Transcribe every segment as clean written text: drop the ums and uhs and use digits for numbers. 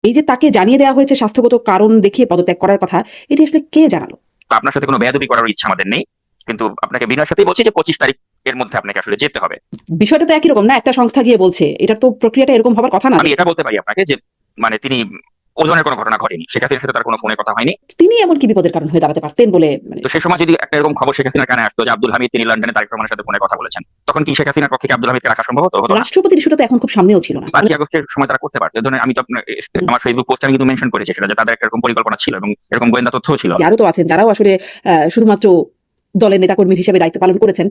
এই যে তাকে জানিয়ে দেওয়া হয়েছে স্বাস্থ্যগত কারণ দেখিয়ে পদত্যাগ করার কথা, এটি আসলে কে জানালো? আপনার সাথে কোনো বেয়াদবি করার ইচ্ছা আমাদের নেই। কিন্তু আপনাকে বিনয়ের সাথেই বলছি যে 25 তারিখ এর মধ্যে আপনাকে আসলে যেতে হবে। বিষয়টা তো একই রকম না, একটা সংস্থা গিয়ে বলছে, এটার তো প্রক্রিয়াটা এরকম হবার কথা না। আমি এটা বলতে পারি আপনাকে যে মানে তিনি ও ধরনের কোনো ঘটনা ঘটেনি। শেখ হাসিনার সাথে তার কোনো ফোনে কথা হয়নি। তিনি এমন কি বিপদের কারণ হয়ে দাঁড়াতে পারতেন বলে তো সেই সময় যদি একটা এরকম খবর শেখ হাসিনার কানে আসতো যে আব্দুল হামিদ তিনি লন্ডনে তারেক রহমানের সাথে ফোনে কথা বলেছেন, তখন কি শেখ হাসিনার পক্ষে কি আব্দুল হামিদকে রাখা সম্ভব হতো? হতো না। রাষ্ট্রপতির ইস্যুটা তো এখন খুব সামনেও ছিল না। 5ই আগস্টের সময় তারা করতে পারত। এই ধরনের আমি তো আপনার আমার ফেসবুক পোস্টে আমি কিন্তু মেনশন করেছি সেটা যে তাদের একটা এরকম পরিকল্পনা ছিল এবং এরকম গোয়েন্দা তথ্যও ছিল। আরো তো আছেন যারাও আসলে শুধুমাত্র দলের নেতাকর্মীর হিসেবে দায়িত্ব পালন করেছেন,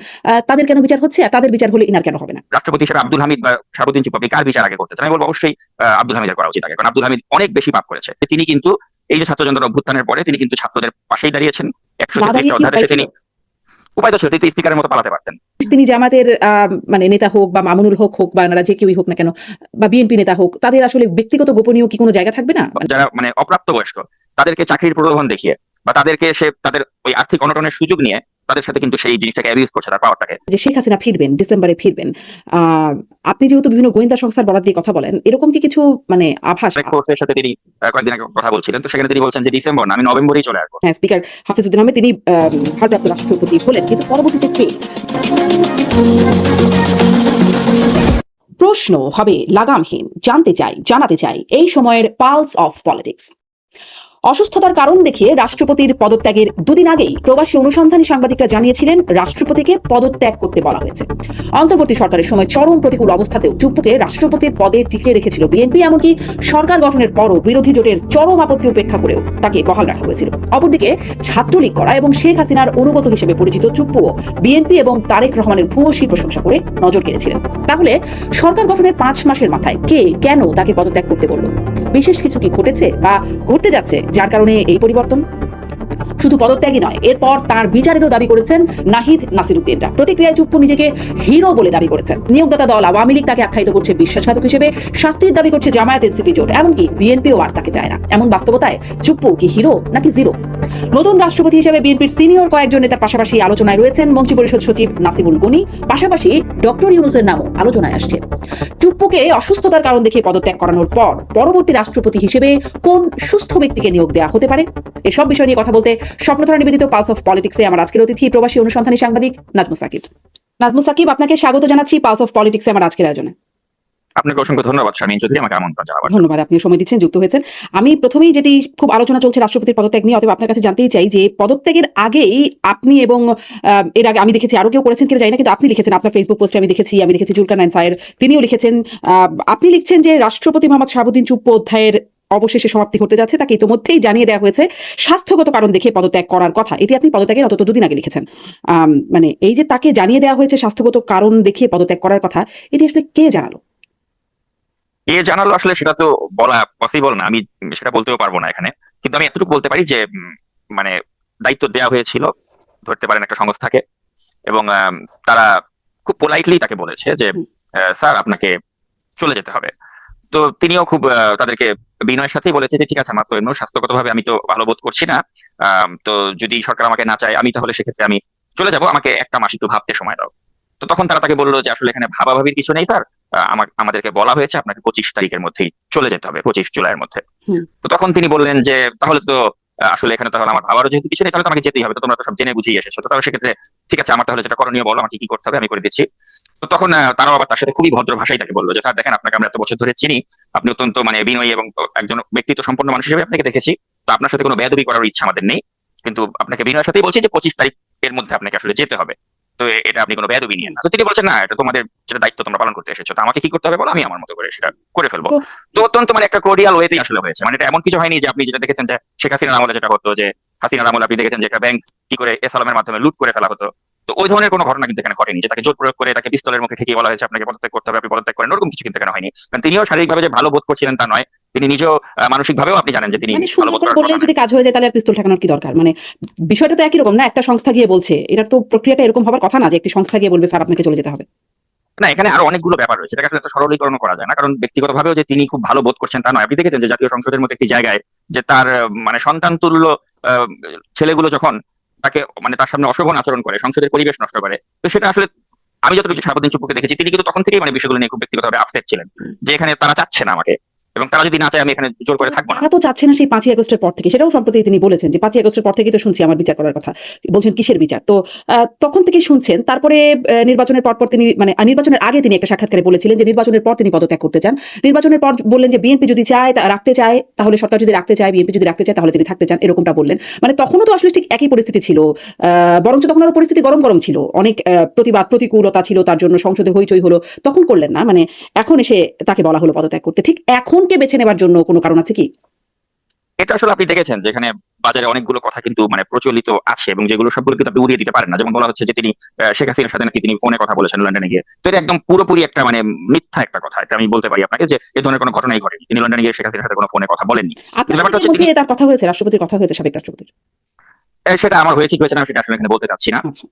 তাদের কেন বিচার হচ্ছে আর তাদের বিচার হলে ইনার কেন হবে না? রাষ্ট্রপতি হিসেবে আব্দুল হামিদ বা শাহাবুদ্দিন চুপ্পি কার বিচার আগে করতে চান? আমি বলবো অবশ্যই আব্দুল হামিদের করা উচিত আগে। কারণ আব্দুল হামিদ অনেক বেশি পাপ করেছে। তিনি কিন্তু এই যে ছাত্র জনতার অভ্যুত্থানের পরে তিনি কিন্তু ছাত্রদের পাশেই দাঁড়িয়েছেন। না 133 দাঁড়িয়ে টা কি অধ্যাদেশে উপায় ছিল? তিনি উপায় তো ছিল, তিনি তো স্পিকারের মতো পালাতে পারতেন। তিনি জামাতের মানে নেতা হোক বা মামুনুল হক হোক বা এনারা যে কেউই হোক না কেন, বা বিএনপি নেতা হোক, তাদের আসলে ব্যক্তিগত গোপনীয় কি কোনো জায়গা থাকবে না? যারা মানে অপ্রাপ্তবয়স্ক তাদেরকে চাকরির প্রলোভন দেখিয়ে বা তাদেরকে সে তাদের ওই আর্থিক অনটনের সুযোগ নিয়ে তাদের সাথে কিন্তু সেই জিনিসটাকে অ্যাবিউজ করছে, তার পাওয়ারটাকে। যে শেখ হাসিনা ফিরবেন, ডিসেম্বরে ফিরবেন, আপনি যেহেতু বিভিন্ন গোয়েন্দা সংস্থার বরাত দিয়ে কথা বলেন, এরকম কি কিছু মানে আভাস? ফোর্সের সাথে তিনি কয়েকদিন আগে কথা বলছিলেন, তো সেখানে তিনি বলছেন যে ডিসেম্বর না, আমি নভেম্বরেই চলে আসবো। হ্যাঁ, স্পিকার হাফিজউদ্দিন আহমেদ তিনি ভারপ্রাপ্ত রাষ্ট্রপতি হলেন, কিন্তু পরবর্তীতে কে? প্রশ্ন হবে লাগামহীন, জানতে চাই, জানাতে চাই এই সময়ের পালস অফ পলিটিক্স। অসুস্থতার কারণ দেখিয়ে রাষ্ট্রপতির পদত্যাগের দুদিন আগেই প্রবাসী অনুসন্ধানী সাংবাদিকরা জানিয়েছিলেন রাষ্ট্রপতিকে পদত্যাগ করতে বলা হয়েছে। অন্তর্বর্তী সরকারের সময় চরম প্রতিকূল অবস্থাতেও চুপ্পুকে রাষ্ট্রপতির পদে টিকিয়ে রেখেছিল বিএনপি, এমনকি সরকার গঠনের পরও বিরোধী জোটের চরম আপত্তি উপেক্ষা করেও তাকে বহাল রাখা হয়েছিল। অপরদিকে ছাত্রলীগ করা এবং শেখ হাসিনার অনুগত হিসেবে পরিচিত চুপ্পুও বিএনপি এবং তারেক রহমানের ভূয়সী প্রশংসা করে নজর কেড়েছিলেন। তাহলে সরকার গঠনের 5 মাসের মাথায় কে কেন তাকে পদত্যাগ করতে বলল? বিশেষ কিছু কি ঘটেছে বা ঘটতে যাচ্ছে যার কারণে এই পরিবর্তন? শুধু পদত্যাগই নয়, এরপর তার বিচারেরও দাবি করেছেন নাহিদ নাসিরউদ্দিনরা। প্রতিক্রিয়ায় চুপ্পু নিজেকে হিরো বলে দাবি করেছেন। নিয়োগদাতা দল আওয়ামী লীগ তাকে আখ্যায়িত করছে বিশ্বাসঘাতক হিসেবে, শাস্তির দাবি করছে জামায়াত এনসিপি জোট, এমনকি বিএনপিও আর তাকে চায় না। এমন বাস্তবতায় চুপ্পু কি হিরো নাকি জিরো? নতুন রাষ্ট্রপতি হিসেবে বিএনপির সিনিয়র কয়েকজন নেতার পাশাপাশি আলোচনায় রয়েছেন মন্ত্রিপরিষদ সচিব নাসিমুল গনি, পাশাপাশি ডক্টর ইউনূসের নামও আলোচনায় আসছে। চুপ্পুকে অসুস্থতার কারণ দেখে পদত্যাগ করানোর পর পরবর্তী রাষ্ট্রপতি হিসেবে কোন সুস্থ ব্যক্তিকে নিয়োগ দেওয়া হতে পারে? এসব বিষয় নিয়ে কথা বলতে স্বপ্নধারা নিবেদিত পালস অফ পলিটিক্সে আমার আজকের অতিথি প্রবাসী অনুসন্ধানী সাংবাদিক নাজমুস সাকিব। নাজমুস সাকিব, আপনাকে স্বাগত জানাচ্ছি পালস অফ পলিটিক্সে আমার আজকের আয়োজনে। আপনাকে অসংখ্য ধন্যবাদ শামীম চৌধুরী আমাকে আমন্ত্রণ জানাবার জন্য। ধন্যবাদ, আপনি সময় দিচ্ছেন, যুক্ত হয়েছেন। আমি প্রথমেই যেটি খুব আলোচনা চলছে রাষ্ট্রপতির পদত্যাগ নিয়ে, অতএব আপনার কাছে জানতেই চাই যে পদত্যাগের আগেই আপনি এবং এর আগে আমি দেখেছি আরো কেউ করেছেন কিনা জানি না, কিন্তু আপনি লিখেছেন আপনার ফেসবুক পোস্টে, আমি দেখেছি জুলকারনাইন সায়ের তিনিও লিখেছেন, আপনি লিখছেন যে রাষ্ট্রপতি মোহাম্মদ শাহাবুদ্দিন চুপ্পু অধ্যায়ের অবশেষে সমাপ্তি ঘটতে যাচ্ছে, তাকে ইতিমধ্যেই জানিয়ে দেওয়া হয়েছে স্বাস্থ্যগত কারণ দেখে পদত্যাগ করার কথা। এটি আপনি পদত্যাগের অন্তত 2 দিন আগে লিখেছেন। মানে এই যে তাকে জানিয়ে দেওয়া হয়েছে স্বাস্থ্যগত কারণ দেখিয়ে পদত্যাগ করার কথা, এটি আসলে কে জানালো? এ জানালো আসলে সেটা তো বলা পসিবল না, আমি সেটা বলতেও পারবো না এখানে। কিন্তু আমি এতটুকু বলতে পারি যে মানে দায়িত্ব দেওয়া হয়েছিল ধরতে পারেন একটা সংস্থাকে, এবং তারা খুব পোলাইটলি তাকে বলেছে যে স্যার আপনাকে চলে যেতে হবে। তো তিনিও খুব তাদেরকে বিনয়ের সাথেই বলেছে যে ঠিক আছে, আমার তো এমন স্বাস্থ্যগতভাবে আমি তো ভালো বোধ করছি না, তো যদি সরকার আমাকে না চায় আমি তাহলে সেক্ষেত্রে আমি চলে যাব, আমাকে 1টা মাস একটু ভাবতে সময় দাও। তো তখন তারা তাকে বললো যে আসলে এখানে ভাবাভাবির কিছু নেই স্যার, আমাদেরকে বলা হয়েছে আপনাকে 25 তারিখের মধ্যেই চলে যেতে হবে, 25 জুলাইয়ের মধ্যে। তো তখন তিনি বললেন যে তাহলে তো আসলে এখানে তাহলে আমার ভাবারও যেহেতু কিছু নেই, তাহলে তো আমাকে যেতেই হবে, তো তোমরা তো সব জেনে বুঝিয়ে এসেছো, তো তাহলে সেক্ষেত্রে ঠিক আছে, আমার তাহলে যেটা করণীয় বলো, আমাকে কি করতে হবে আমি করে দিচ্ছি। তো তখন তারাও আবার তার সাথে খুবই ভদ্র ভাষায় তাকে বললো যে স্যার দেখেন, আপনাকে আমরা এত বছর ধরে চিনি, আপনি অত্যন্ত মানে বিনয়ী এবং একজন ব্যক্তিত্ব সম্পন্ন মানুষ হিসেবে আপনাকে দেখেছি, তো আপনার সাথে কোনো বেয়াদবি করার ইচ্ছা আমাদের নেই। কিন্তু আপনাকে বিনয়ের সাথেই বলছি যে 25 তারিখ এর মধ্যে আপনাকে আসলে যেতে হবে। তো এটা আপনি কোনো বেয়াদবি নিয়েন না। তো তিনি বলছেন না, এটা তোমাদের যেটা দায়িত্ব তোমরা পালন করতে এসেছো, তো আমাকে কি করতে হবে বলো, আমি আমার মতো করে সেটা করে ফেলবো। তো তো অত্যন্ত মানে একটা কোর্ডিয়াল ওয়েতেই আসলে হয়েছে, মানে এটা এমন কিছু হয়নি যে আপনি যেটা দেখেছেন যে শেখ হাসিনার আমলে যেটা হতো, যে হাসিনার আমলে আপনি দেখেছেন যে একটা ব্যাংক কি করে এসালামের মাধ্যমে লুট করে ফেলা হতো। তো ওই ধরনের কোনো ঘটনা কিন্তু এখানে ঘটেনি যে তাকে জোর প্রয়োগ করে তাকে পিস্তলের মুখে ঠেকিয়ে বলা হয়েছে আপনাকে পদত্যাগ করতে হবে, আপনি পদত্যাগ করেন, ওরকম কিছু কিন্তু এখানে হয়নি। কারণ তিনিও শারীরিকভাবে যে ভালো বোধ করছিলেন তা নয়, তিনি নিজেও মানসিকভাবেও আপনি জানেন যে তিনি মানে ভালো সুন্দর বোধ করে করার কথা বললেই নয়। যদি কাজ হয়ে যায় তাহলে আর পিস্তল ঠেকানোর কি দরকার? মানে বিষয়টা তো একই রকম না, একটা সংস্থা গিয়ে বলছে, এটার তো প্রক্রিয়াটা এরকম হবার কথা না যে একটি সংস্থা গিয়ে বলবে স্যার আপনাকে চলে যেতে হবে। না, এখানে আরো অনেকগুলো ব্যাপার রয়েছে, এটাকে আসলে এত সরলীকরণ করা যায় না। কারণ ব্যক্তিগতভাবেও যে তিনি খুব ভালো বোধ করছেন তা নয়। আপনি দেখেছেন যে জাতীয় সংসদের মতো একটি জায়গায় যে তার মানে সন্তান তুল্য আহ, ছেলেগুলো যখন তাকে মানে তার সামনে অশোভন আচরণ করে, সংসদের পরিবেশ নষ্ট করে, তো সেটা আসলে আমি যতটুকু শাহাবুদ্দিন চুপ্পুকে দেখেছি তিনি কিন্তু তখন থেকেই মানে বিষয়গুলো নিয়ে খুব ব্যক্তিগতভাবে আপসেট ছিলেন যে এখানে তারা চাচ্ছে না আমাকে। এবং তারা যদি না চায় আমি এখানে জোর করে থাকবো না। তারা তো চাচ্ছে না সেই 5ই আগস্টের পর থেকে, সেটাও সম্প্রতি তিনি বলেছেন যে 5ই আগস্টের পর থেকেই তো শুনছি আমার বিচার করার কথা। বলছেন কিসের বিচার? তো তখন থেকে শুনছেন। তারপরে নির্বাচনের পরপর তিনি মানে নির্বাচনের আগে তিনি একটা সাক্ষাৎকারে বলেছিলেন যে নির্বাচনের পর তিনি পদত্যাগ করতে চান। নির্বাচনের পর বললেন যে বিএনপি যদি চায় রাখতে চায় তাহলে সরকার যদি রাখতে চায়, বিএনপি যদি রাখতে চায় তাহলে তিনি থাকতে চান, এরকমটা বললেন। মানে তখনও তো আসলে ঠিক একই পরিস্থিতি ছিল, বরঞ্চ তখন আরো পরিস্থিতি গরম গরম ছিল, অনেক প্রতিবাদ প্রতিকূলতা ছিল, তার জন্য সংসদে হইচই হলো, তখন করলেন না। মানে এখন এসে তাকে বলা হলো পদত্যাগ করতে, ঠিক এখনকে বেছে নেবার জন্য কোনো কারণ আছে কি? এটা আসলে আপনি দেখেছেন যেখানে বাজারে অনেকগুলো কথা কিন্তু মানে প্রচলিত আছে এবং যেগুলো সবগুলো কিন্তু আপনি উড়িয়ে দিতে পারেন না। যেমন বলা হচ্ছে যে তিনি শেখ হাসিনার সাথে নাকি তিনি ফোনে কথা বলেছেন লন্ডনে গিয়ে। তো এটা একদম পুরোপুরি একটা মানে মিথ্যা একটা কথা। এটা আমি বলতে পারি আপনাকে যে এই ধরনের কোনো ঘটনাই ঘটেনি। তিনি লন্ডনে গিয়ে শেখ হাসিনার সাথে কোনো ফোনে কথা বলেননি। আপনার কিন্তু সাথে ব্যাপারটা কি এর হচ্ছে তিনি মধ্যে তার কথা হয়েছে, রাষ্ট্রপতির কথা হয়েছে, সাবেক রাষ্ট্রপতির? সেটা আমার হয়েছে কি হয়েছে না সেটা আসলে এখানে বলতে চাচ্ছি না। আচ্ছা।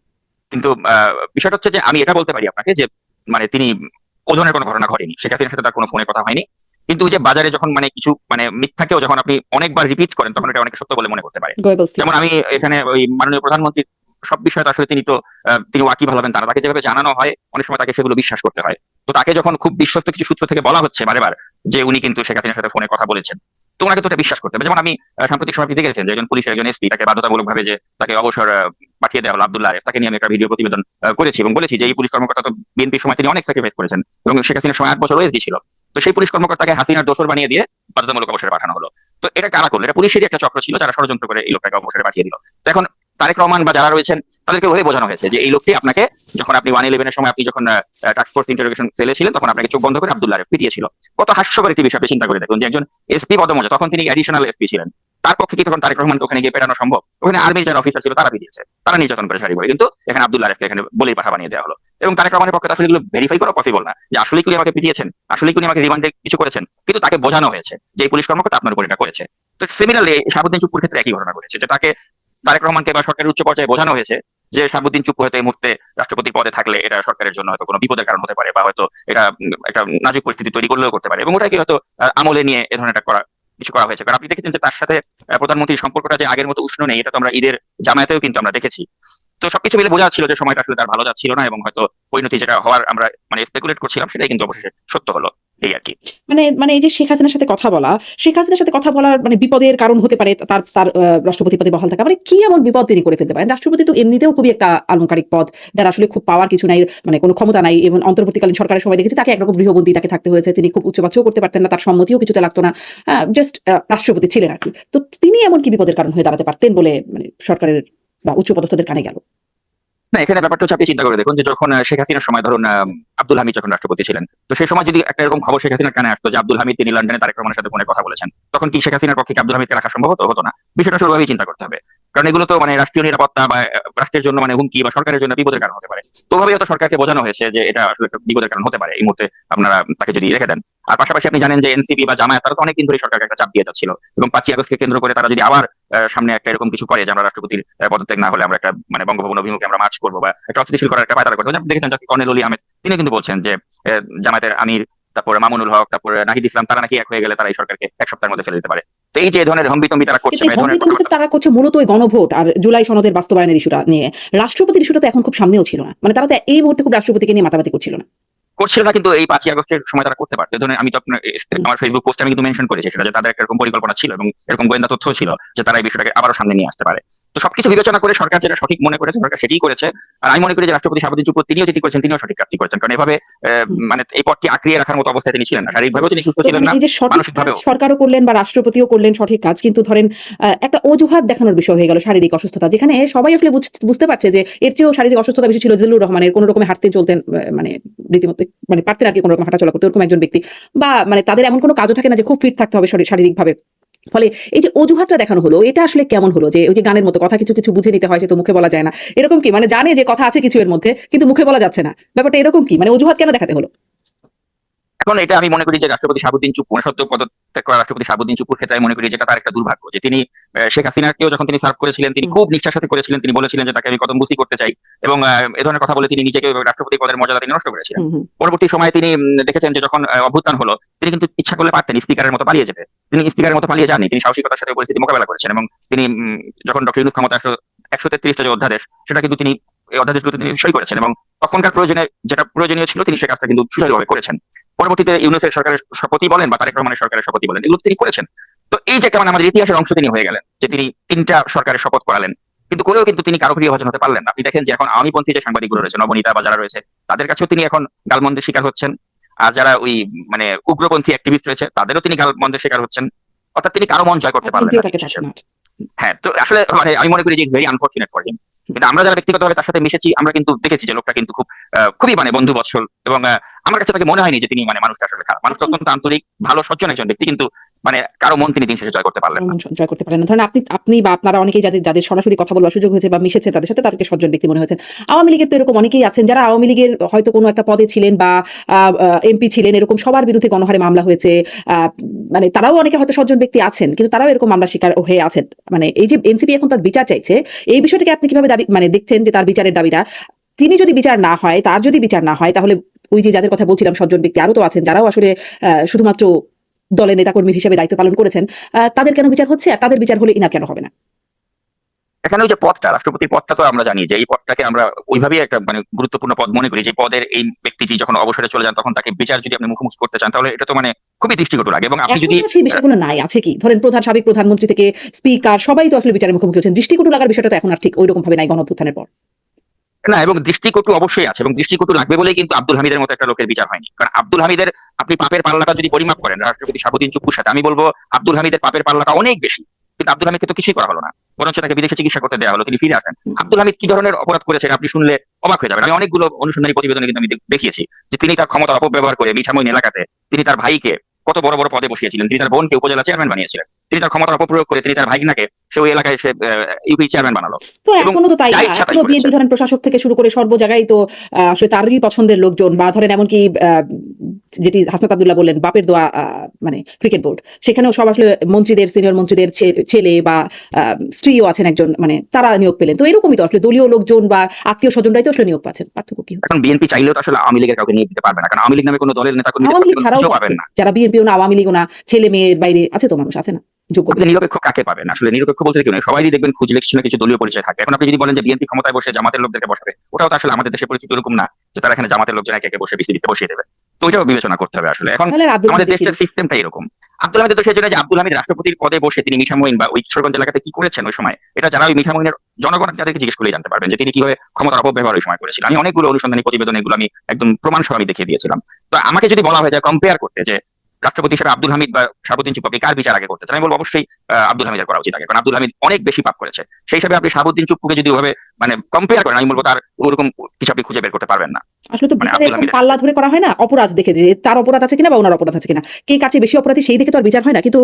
কিন্তু বিষয়টা হচ্ছে যে আমি এটা বলতে পারি আপনাকে যে মানে তিনি ও ধরনের কোনো ঘটনা ঘটেনি। শেখ হাসিনার সাথে তার কোনো ফোনে কথা হয়নি। কিন্তু ওই যে বাজারে যখন মানে কিছু মানে মিথ্যাকেও যখন আপনি অনেকবার রিপিট করেন তখন এটা অনেকে সত্য বলে মনে করতে পারে। গোয়েবলস ঠিক। যেমন আমি এখানে ওই মাননীয় প্রধানমন্ত্রীর সব বিষয়ে তো আসলে তিনি তো তিনি ওয়াকিবহাল হবেন তারা তাকে যেভাবে জানানো হয় অনেক সময় তাকে সেগুলো বিশ্বাস করতে হয়। তো তাকে যখন খুব বিশ্বস্ত কিছু সূত্র থেকে বলা হচ্ছে বারে বার যে উনি কিন্তু শেখ হাসিনার সাথে ফোনে কথা বলেছেন, তো ওনাকে তো এটা বিশ্বাস করতে হবে। যেমন আমি সাম্প্রতিক সময় আপনি দেখেছেন যে একজন পুলিশের একজন এসপি তাকে বাধ্যতামূলক ভাবে যে তাকে অবসর পাঠিয়ে দেওয়া হলো আব্দুল্লাহ আরেফ, তাকে নিয়ে আমি একটা ভিডিও প্রতিবেদন করেছি এবং বলেছি যে এই পুলিশ কর্মকর্তা তো বিএনপির সময় তিনি অনেক স্যাক্রিফাইস করেছেন এবং শেখ হাসিনার সময় 8 বছর ওএসডি ছিল। তো সেই পুলিশ কর্মকর্তাকে হাসিনার দোসর বানিয়ে দিয়ে বাধ্যতামূলক অবসরে পাঠানো হলো। তো এটা কারা করলো? এটা পুলিশেরই একটা চক্র ছিল যারা ষড়যন্ত্র করে এই লোকটাকে অবসরে পাঠিয়ে দিল। তো এখন তারেক রহমান বা যারা রয়েছেন তাদেরকে ওই বোঝানো হয়েছে যে এই লোকটি আপনাকে যখন আপনি 111 এর সময় আপনি যখন টাস্ক ফোর্স ইন্টারোগেশন সেলে ছিলেন তখন আপনাকে চোখ বন্ধ করে আব্দুল্লাহ আরেফ পিটিয়েছিল। কত হাস্যকর একটি বিষয় আপনি চিন্তা করে দেখুন যে একজন এসপি পদমর্যাদা, তখন তিনি অ্যাডিশনাল এসপি ছিলেন, তার পক্ষে কি তখন তারেক রহমানকে ওখানে গিয়ে পেটানো সম্ভব? ওখানে আর্মির যারা অফিসার ছিল তারা পিটিয়েছে, তারা নির্যাতন করে শাড়ি পরে, কিন্তু এখানে আব্দুল্লাহ আরেফকে এখানে বলেই পাঠা বানিয়ে দেওয়া হলো। এবং তারেক রহমানের পক্ষে আসলে এগুলো ভেরিফাই করা পসিবল না যে আসলে কি উনি আমাকে পিটিয়েছেন, আসলে কি উনি আমাকে রিমান্ডে কিছু করেছেন, কিন্তু তাকে বোঝানো হয়েছে যে এই পুলিশ কর্মকর্তা আপনার উপর এটা করেছে। তো সিমিলারলি শাহাবুদ্দিন চুপ্পুর ক্ষেত্রে একই ঘটনা ঘটেছে যে তাকে তারেক রহমানকে বা সরকারের উচ্চ পর্যায়ে বোঝানো হয়েছে যে শাহাবুদ্দিন চুপ্পু হয়তো এই মুহূর্তে রাষ্ট্রপতি পদে থাকলে এটা সরকারের জন্য হয়তো কোনো বিপদের কারণ হতে পারে বা হয়তো এটা একটা নাজুক পরিস্থিতি তৈরি করলেও করতে পারে, এবং ওটাকে হয়তো আমলে নিয়ে এ ধরনের একটা করা কিছু করা হয়েছে। কারণ আপনি দেখেছেন যে তার সাথে প্রধানমন্ত্রীর সম্পর্কটা যে আগের মতো উষ্ণ নেই, এটা তো আমরা ঈদের জামায়াতেও কিন্তু আমরা দেখেছি। তো সবকিছু মিলে বোঝা যাচ্ছিল যে সময়টা আসলে তার ভালো যাচ্ছিল না এবং হয়তো পরিণতি যেটা হওয়ার আমরা মানে স্পেকুলেট করছিলাম সেটাই কিন্তু অবশেষে সত্য হলো, এই আর কি। মানে মানে এই যে শেখ হাসিনার সাথে কথা বলা, শেখ হাসিনার সাথে কথা বলার মানে বিপদের কারণ হতে পারে তার তার রাষ্ট্রপতি পদে বহাল থাকা, মানে কি এমন বিপদ তিনি করে ফেলতে পারেন? রাষ্ট্রপতি তো এমনিতেও খুবই একটা আলংকারিক পদ, যার আসলে খুব পাওয়ার কিছু নাই, মানে কোনো ক্ষমতা নাই। এবং অন্তর্বর্তীকালীন সরকারের সময় দেখেছি তাকে একরকম গৃহবন্দী তাকে থাকতে হয়েছে, তিনি খুব উচ্চবাচ্যও করতে পারতেন না, তার সম্মতিও কিছুতে লাগতো না, জাস্ট রাষ্ট্রপতি ছিলেন আর কি। তো তিনি এমন কি বিপদের কারণ হয়ে দাঁড়াতে পারতেন বলে মানে সরকারের বা উচ্চপদস্থদের কানে গেল? না, এখানে ব্যাপারটা হচ্ছে আপনি চিন্তা করে দেখুন যে যখন শেখ হাসিনার সময় ধরুন আব্দুল হামিদ যখন রাষ্ট্রপতি ছিলেন, তো সেই সময় যদি একটা এরকম খবর শেখ হাসিনার কানে আসতো যে আব্দুল হামিদ তিনি লন্ডনে তারেক রহমানের সাথে ফোনে কথা বলেছেন, তখন কি শেখ হাসিনার পক্ষে কি আব্দুল হামিদকে রাখা সম্ভব হতো? হতো না। বিষয়টা সেভাবেই চিন্তা করতে হবে, কারণ এগুলো তো মানে রাষ্ট্রীয় নিরাপত্তা বা রাষ্ট্রের জন্য মানে হুমকি বা সরকারের জন্য বিপদের কারণ হতে পারে। তো ওভাবেই হয়তো সরকারকে বোঝানো হয়েছে যে এটা আসলে একটা বিপদের কারণ হতে পারে এই মুহূর্তে আপনারা তাকে যদি রেখে দেন। আর পাশাপাশি আপনি জানেন যে এনসিপি বা জামায়াত তারা তো অনেকদিন ধরে সরকারকে একটা চাপ দিয়ে যাচ্ছিল, এবং 5ই আগস্টকে কেন্দ্র করে তারা যদি আবার সামনে একটা এরকম কিছু করে যে আমরা রাষ্ট্রপতির পদত্যাগ না হলে আমরা একটা মানে বঙ্গভবন অভিমুখে আমরা মার্চ করবো বা একটা অস্থিতিশীল করার একটা পায়তারা করবো। যেমন দেখেছেন যে কর্নেল অলি আহমেদ তিনি কিন্তু বলছেন যে জামায়াতের আমির, তারপরে মামুনুল হক, তারপরে নাহিদ ইসলাম তারা নাকি এক হয়ে গেলে তারা এই সরকারকে এক সপ্তাহের মধ্যে ফেলে দিতে পারে। তো এই যে এই ধরনের হম্বিতম্বি তারা করছে কিন্তু বা এই এই ধরনের হম্বিতম্বি তো তারা করছে মূলত ওই গণভোট আর জুলাই সনদের বাস্তবায়নের ইস্যুটা নিয়ে। রাষ্ট্রপতির ইস্যুটা তো এখন খুব সামনেও ছিল না, মানে তারা তো এই মুহূর্তে খুব রাষ্ট্রপতিকে নিয়ে মাতামাতি করছিল না। করছিল না, কিন্তু এই 5ই আগস্টের সময় তারা করতে পারতো। এই ধরনের আমি তো আপনার আমার ফেসবুক পোস্টে আমি কিন্তু মেনশন করেছি সেটা যে তাদের একটা এরকম পরিকল্পনা ছিল এবং এরকম গোয়েন্দা তথ্য ছিল যে তারা এই বিষয়টাকে আবারও সামনে নিয়ে আসতে পারে। তো সবকিছু বিবেচনা করে সরকার যেটা সঠিক মনে করেছে সরকার সেটাই করেছে। আর আমি মনে করি যে রাষ্ট্রপতি শাহাবুদ্দিন চুপ্পু তিনিও যেটি করেছেন তিনিও সঠিক কাজটি করেছেন, কারণ এভাবে মানে এই পদটি আঁকড়িয়ে রাখার মতো অবস্থায় তিনি ছিলেন না, শারীরিকভাবেও তিনি সুস্থ তো ছিলেন মানে না, এই যে সঠিক কাজ মানসিকভাবেও। সরকারও করলেন বা রাষ্ট্রপতিও করলেন সঠিক কাজ, কিন্তু ধরেন একটা অজুহাত দেখানোর বিষয় হয়ে গেল শারীরিক অসুস্থতা, যেখানে সবাই আসলে বুঝতে পারছে যে এর চেয়েও শারীরিক অসুস্থতা বেশি ছিল জিল্লুর রহমানের, কোনো রকমে হাঁটতে চলতেন, মানে রীতিমতো মানে পারতেন আর কি কোনো রকম হাঁটাচলা করতে, ওরকম একজন ব্যক্তি। বা মানে তাদের এমন কোনো কাজও থাকে না যে খুব ফিট থাকতে হবে শারীরিকভাবে। ফলে এই যে অজুহাতটা দেখানো হলো, এটা আসলে কেমন হলো? যে ওই যে গানের মতো কথা কিছু কিছু বুঝে নিতে হয়, সে তো মুখে বলা যায় না, এরকম কি? মানে জানে যে কথা আছে কিছু এর মধ্যে কিন্তু মুখে বলা যাচ্ছে না, ব্যাপারটা এরকম কি? মানে অজুহাত কেন দেখাতে হলো? এখন এটা আমি মনে করি যে রাষ্ট্রপতি শাহাবুদ্দিন চুপ্পু মানে সদ্য পদত্যাগ করা রাষ্ট্রপতি শাহাবুদ্দিন চুপ্পুর ক্ষেত্রে আমি মনে করি যেটা তার একটা দুর্ভাগ্য যে তিনি শেখ হাসিনাকেও যখন তিনি সার্ভ করেছিলেন তিনি খুব নিষ্ঠার সাথে করেছিলেন, তিনি বলেছিলেন যে তাকে আমি কদমবুসি করতে চাই এবং এ ধরনের কথা বলে তিনি নিজেকে রাষ্ট্রপতি পদের মর্যাদা তিনি নষ্ট করেছিলেন। হুম, হুম। পরবর্তী সময়ে তিনি দেখেছেন যে যখন অভ্যুত্থান হলো তিনি কিন্তু ইচ্ছা করলে পারতেন স্পিকারের মতো পালিয়ে যেতে, তিনি স্পিকারের মতো পালিয়ে যাননি, তিনি সাহসিকতার সাথে পরিস্থিতি মোকাবেলা করেছেন এবং তিনি যখন ডক্টর ইউনূস ক্ষমতা 133টা যে অধ্যাদেশ সেটা কিন্তু তিনি এই অধ্যাদেশগুলোতে তিনি সই করেছেন এবং তখনকার প্রয়োজনে যেটা প্রয়োজনীয় ছিল তিনি সে কাজটা কিন্তু সুচারুভাবে করেছেন। পরবর্তীতে ইউনূসের সরকারের শপথই বলেন বা তারেক রহমানের সরকারের শপথই বলেন, এগুলো তিনি করেছেন। তো এই যে একটা মানে আমাদের ইতিহাসের অংশ তিনি হয়ে গেলেন, যে তিনি ৩টা সরকারের শপথ করালেন, কিন্তু করেও কিন্তু তিনি কারো প্রিয়ভাজন হতে পারলেন না। আপনি দেখেন যে এখন আওয়ামীপন্থী যে সাংবাদিকগুলো রয়েছে, নবনীতা বা যারা রয়েছে, তাদের কাছেও তিনি এখন গালমন্দের শিকার হচ্ছেন। আর যারা ওই মানে উগ্রপন্থী অ্যাক্টিভিস্ট রয়েছে, তাদেরও তিনি গালমন্দের শিকার হচ্ছেন। অর্থাৎ তিনি কারো মন জয় করতে পারলেন বিএনপিও না তাকে দিন চাচ্ছে শেষে। না। হ্যাঁ, তো আসলে মানে আমি মনে করি যে it's very unfortunate for him. কিন্তু আমরা যারা ব্যক্তিগতভাবে তার সাথে মিশেছি, আমরা কিন্তু দেখেছি যে লোকটা কিন্তু খুবই মানে বন্ধু বৎসল, এবং আমার কাছে তাকে মনে হয়নি যে তিনি মানে মানুষটা আসলে খারাপ। মানুষটা এখন অত্যন্ত আন্তরিক, ভালো, সজ্জন একজন ব্যক্তি, কিন্তু মানে কারো মন তিনি দিন শেষে জয় করতে পারলেন না। মন সঞ্চয় করতে পারেন না। ধরেন আপনি বা আপনারা অনেকেই যাদের যাদের সরাসরি কথা বলার সুযোগ হয়েছে বা মিশেছেন তাদের সাথে, তাদেরকে সজ্জন ব্যক্তি মনে হয়েছেন। আওয়ামী লীগের তো এরকম অনেকেই আছেন যারা আওয়ামী লীগের হয়তো কোনো একটা পদে ছিলেন বা এমপি ছিলেন, এরকম সবার বিরুদ্ধে গণহারে মামলা হয়েছে। মানে তারাও অনেকে হয়তো সজ্জন ব্যক্তি আছেন, কিন্তু তারাও এরকম মামলার শিকার হয়ে আছেন। মানে এই যে এনসিপি এখন তার বিচার চাইছে, এই বিষয়টাকে আপনি কিভাবে দাবি মানে দেখছেন যে তার বিচারের দাবিটা, তিনি যদি বিচার না হয়, তার যদি বিচার না হয়, তাহলে ওই যে যাদের কথা বলছিলাম সজ্জন ব্যক্তি আরো তো আছেন যারাও আসলে শুধুমাত্র দলের নেতাকর্মীর হিসেবে দায়িত্ব পালন করেছেন, তাদের কেন বিচার হচ্ছে আর তাদের বিচার হলে ইনার কেন হবে না? এখানে ওই যে পদটা, রাষ্ট্রপতির পদটা, তো আমরা জানি যে এই পদটাকে আমরা ওইভাবেই একটা মানে গুরুত্বপূর্ণ পদ মনে করি, যে পদের এই ব্যক্তিটি যখন অবসরে চলে যান তখন তাকে বিচার যদি আপনি মুখোমুখি করতে চান, তাহলে এটা তো মানে খুবই দৃষ্টিকটু লাগে। এবং আপনি এখন যদি তো সেই বিষয়গুলো নাই, আছে কি? ধরেন সাবেক প্রধানমন্ত্রী থেকে স্পিকার সবাই তো আসলে বিচারের মুখোমুখি হচ্ছেন। দৃষ্টিকটু লাগার বিষয়টা তো এখন আর ঠিক ওইরকম ভাবে নাই গণঅভ্যুত্থানের পর। না, এবং দৃষ্টিকটু অবশ্যই আছে, এবং দৃষ্টিকটু লাগবে বলেই কিন্তু আব্দুল হামিদের মতো একটা লোকের বিচার হয়নি। কারণ আব্দুল হামিদের আপনি পাপের পাল্লাটা যদি পরিমাপ করেন রাষ্ট্রপতি শাহাবুদ্দিন চুপ্পুর সাথে, আমি বলবো আব্দুল হামিদের পাপের পাল্লাটা অনেক বেশি। কিন্তু আব্দুল হামিদকে তো কিছুই করা হলো না, বরঞ্চ তাকে বিদেশে চিকিৎসা করতে দেওয়া হলো, তিনি ফিরে আসেন। আব্দুল হামিদ কি ধরনের অপরাধ করেছেন আপনি শুনলে অবাক হয়ে যাবেন। আমি অনেকগুলো অনুসন্ধানী প্রতিবেদনে কিন্তু আমি দেখিয়েছি যে তিনি তার ক্ষমতার অপব্যবহার করে মিঠামইন এলাকাতে তিনি তার ভাইকে কত বড় বড় পদে বসিয়েছিলেন। তিনি তার বোনকে উপজেলা চেয়ারম্যান বানিয়েছিলেন। তিনি তার ক্ষমতার অপপ্রয়োগ করে তিনি তার ভাগিনাকে সে ওই এলাকায় সে ইউপি চেয়ারম্যান বানালো, তো এবং এখনো তো তাই যা না, ইচ্ছা তাই এখনো করেছে। বিএনপি ধরেন প্রশাসক থেকে শুরু করে সর্ব জায়গায় তো আসলে তারই পছন্দের লোকজন, বা ধরেন এমনকি যেটি হাসনাত আব্দুল্লাহ বললেন বাপের দোয়া মানে ক্রিকেট বোর্ড, সেখানেও সব আসলে মন্ত্রীদের, সিনিয়র মন্ত্রীদের ছেলে বা স্ত্রীও আছেন একজন, মানে তারা নিয়োগ পেলেন। তো এরকমই তো আসলে দলীয় লোকজন বা আত্মীয় স্বজনরাই তো আসলে নিয়োগ পাচ্ছেন। পার্থক্য কি হচ্ছে? এখন বিএনপি চাইলেও তো আসলে আওয়ামী লীগের কাউকে নিয়ে দিতে পারবে না, কারণ আওয়ামী লীগ নামে কোনো দলের নেতা কর্মীদের আওয়ামী আপনি লীগ কোনো ছাড়াও খুঁজেও তো পাবেন আছে না। যারা বিএনপিও না আওয়ামী লীগও না, ছেলে মেয়ের বাইরে আছে তো মানুষ, আছে না যোগ্য? আপনি নিরপেক্ষ কাকে পাবেন? আসলে নিরপেক্ষ বলতে কি নয়, সবাই দেখবেন খুঁজলে কিছু না কিছু দলীয় পরিচয় থাকে। এখন আপনি যদি বলেন যে বিএনপি ক্ষমতায় বসে জামাতের লোকদেরকে বসাবে, ওটাও তো আসলে আমাদের দেশে পরিচিত এরকম না যে তারা এখানে জামাতের লোকজন একে একে বসে বিসিবিতে বসিয়ে দেবে। তো ওইটাও বিবেচনা করতে হবে আসলে। এখন তাহলে আর আব্দুল আমাদের হামিদের কি দেশের দোষ? সিস্টেমটা এরকম। আব্দুল হামিদের দোষের জন্য যে আব্দুল হামিদ রাষ্ট্রপতির পদে বসে তিনি মিঠামইন বা ওই কিশোরগঞ্জ এলাকাতে কি করেছেন ওই সময়, এটা যারা ওই মিঠামইনের জনগণ তাদেরকে জিজ্ঞেস করলেই জানতে পারবেন যে তিনি কিভাবে ক্ষমতার অপব্যবহার ওই সময় করেছিলেন। আমি অনেকগুলো অনুসন্ধানী প্রতিবেদন এগুলো আমি একদম প্রমাণ সহ আমি দেখিয়ে দিয়েছিলাম। তো আমাকে যদি বলা হয় যে কম্পেয়ার করতে যে রাষ্ট্রপতি হিসেবে আব্দুল হামিদ বা শাহাবুদ্দিন চুপ্পু আপনি কার বিচার আগে করতে চান, আমি বলবো অবশ্যই আব্দুল হামিদের করা উচিত আগে, কারণ আব্দুল হামিদ অনেক বেশি পাপ করেছে। সেই হিসাবে আপনি শাহাবুদ্দিন চুপ্পুকে যদি ওভাবে মানে কম্পেয়ার করেন, আমি বলবো তার ওরকম কিছু আপনি খুঁজে বের করতে পারবেন না আসলে তো মানে বিচারে আব্দুল এরকম হামিদের পাল্লা সাথে। ধরে করা হয় না, অপরাধ দেখে যে তার অপরাধ আছে কিনা বা ওনার অপরাধ আছে কিনা, কে কাছে বেশি অপরাধী সেই দেখে তো আর বিচার হয় না। কিন্তু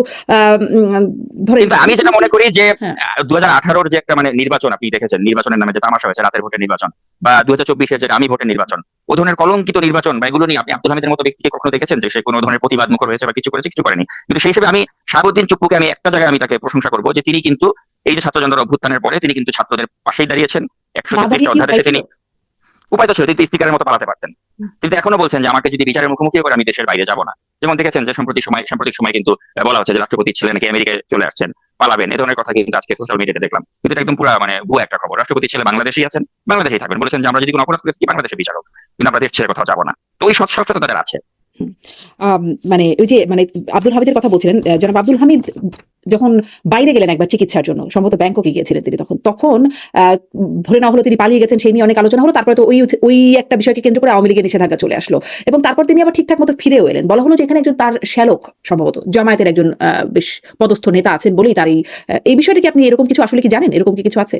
ধরেন কিন্তু আমি যেটা মনে করি যে হ্যাঁ 2018-র যে একটা মানে নির্বাচন আপনি দেখেছেন, নির্বাচনের নামে যে তামাশা হয়েছে, রাতের ভোটের নির্বাচন, বা 2024-এর যে আমি ভোটের নির্বাচন, ও ধরনের কলঙ্কিত নির্বাচন বা এগুলো নিয়ে আপনি আব্দুল হামিদের মতো ব্যক্তিকে কখনো দেখেছেন যে সে কোনো ধরনের প্রতিবাদ মুখর হয়েছে বা কিছু করেছে? কিছু করেনি। কিন্তু সেই হিসেবে আমি শাহাবুদ্দিন চুপ্পুকে আমি একটা জায়গায় আমি তাকে প্রশংসা করবো যে তিনি কিন্তু এই যে ছাত্র জনতার অভ্যুত্থানের পরে তিনি কিন্তু ছাত্রদের পাশেই দাঁড়িয়েছেন। না 133টা দাঁড়িয়ে কি অধ্যাদেশে উপায় ছিল? তিনি উপায় তো ছিল, তিনি স্পিকারের মতো পালাতে পারতেন। কিন্তু এখনো বলছেন যে আমাকে যদি বিচারের মুখোমুখি করে আমি দেশের বাইরে যাব না। যেমন দেখেছেন যে সাম্প্রতিক সময় কিন্তু বলা হচ্ছে যে রাষ্ট্রপতি ছিলেন নাকি আমেরিকায় চলে আসছেন, পালাবেন, এ ধরনের কথা কিন্তু আজকে সোশ্যাল মিডিয়াতে দেখলাম। কিন্তু এটা একদম পুরো মানে ভুয়া একটা খবর। রাষ্ট্রপতি ছেলে বাংলাদেশেই আছেন, বাংলাদেশেই থাকবেন। বলেছেন যে আমরা যদি কোনো অপরাধ করেছি বাংলাদেশে বিচার হোক, কিন্তু আমরা দেশ ছেড়ে কোথাও যাবো না। তো ওই সচ্ছলতা তাদের আছে। হুম। মানে ওই যে মানে আব্দুল হামিদের কথা বলছিলেন, জনাব আব্দুল হামিদ যখন বাইরে গেলেন একবার চিকিৎসার জন্য, সম্ভবত ব্যাংককে গিয়েছিলেন তিনি, তখন ধরে নেওয়া হলো তিনি পালিয়ে গেছেন, সেই নিয়ে অনেক আলোচনা হলো। তারপরে তো ওই একটা বিষয়কে কেন্দ্র করে আওয়ামী লীগের নিষেধাজ্ঞা চলে আসলো, এবং তারপর তিনি আবার ঠিকঠাক মতো ফিরেও এলেন। বলা হলো যে এখানে একজন তার শ্যালক, সম্ভবত জামায়াতের একজন বেশ পদস্থ নেতা আছেন বলেই তার এই বিষয়টা কি আপনি এরকম কিছু আসলে কি জানেন? এরকম কি কিছু আছে?